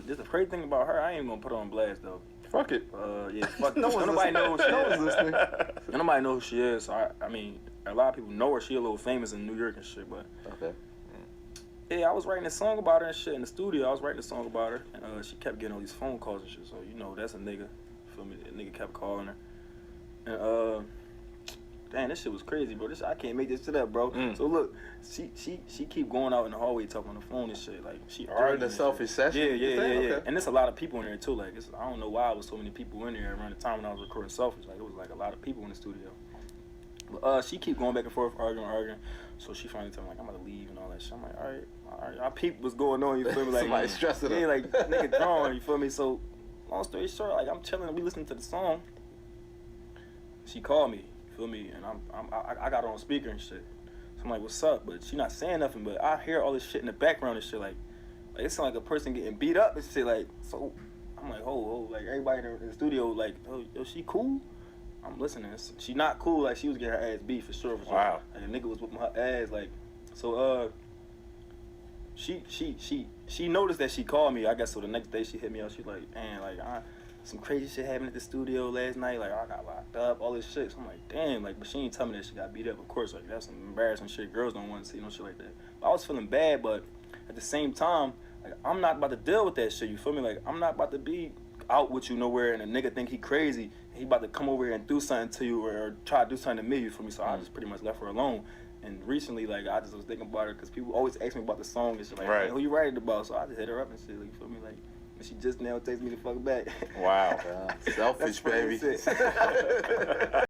Just the crazy thing about her, I ain't gonna put her on blast though. Fuck it. Yeah, fuck. Nobody knows who she no one's is. listening. Nobody knows who she is. So I mean, a lot of people know her. She a little famous in New York and shit, but. Okay. Yeah, I was writing a song about her and shit in the studio. I was writing a song about her, and she kept getting all these phone calls and shit. So you know, that's a nigga. Feel me? That nigga kept calling her, and damn, this shit was crazy, bro. I can't make this shit up, bro. So look, she keep going out in the hallway talking on the phone and shit. Like she in a selfish session. Yeah. Okay. And there's a lot of people in there too. Like I don't know why there was so many people in there around the time when I was recording Selfish. Like it was like a lot of people in the studio. But she keep going back and forth, arguing. So she finally told me like I'm about to leave and all that shit. I'm like, all right. I peep what's going on. You feel me? Like somebody stressing yeah, her. like nigga drawn. You feel me? So long story short, like I'm chilling. We listening to the song. She called me. You feel me? And I got her on speaker and shit. So I'm like, what's up? But she not saying nothing. But I hear all this shit in the background and shit. Like it sound like a person getting beat up and shit. Like so. I'm like, oh, like everybody in the studio, like, oh, yo, she cool? I'm listening. She not cool. Like she was getting her ass beat for sure. Wow. Like a nigga was whooping her ass. Like so. She noticed that she called me. I guess so. The next day she hit me up. She like, man, like some crazy shit happened at the studio last night. Like I got locked up, all this shit. So I'm like, damn. Like, but she ain't tell me that she got beat up. Of course, like that's some embarrassing shit. Girls don't want to see no shit like that. But I was feeling bad, but at the same time, like I'm not about to deal with that shit. You feel me? Like I'm not about to be out with you nowhere and a nigga think he crazy and he about to come over here and do something to you or try to do something to me. You feel me? So I just pretty much left her alone. And recently, like, I just was thinking about her because people always ask me about the song and shit. Like, right. who you writing about? So I just hit her up and shit. Like, you feel me? Like, and she just now takes me the fuck back. Wow. Selfish, baby.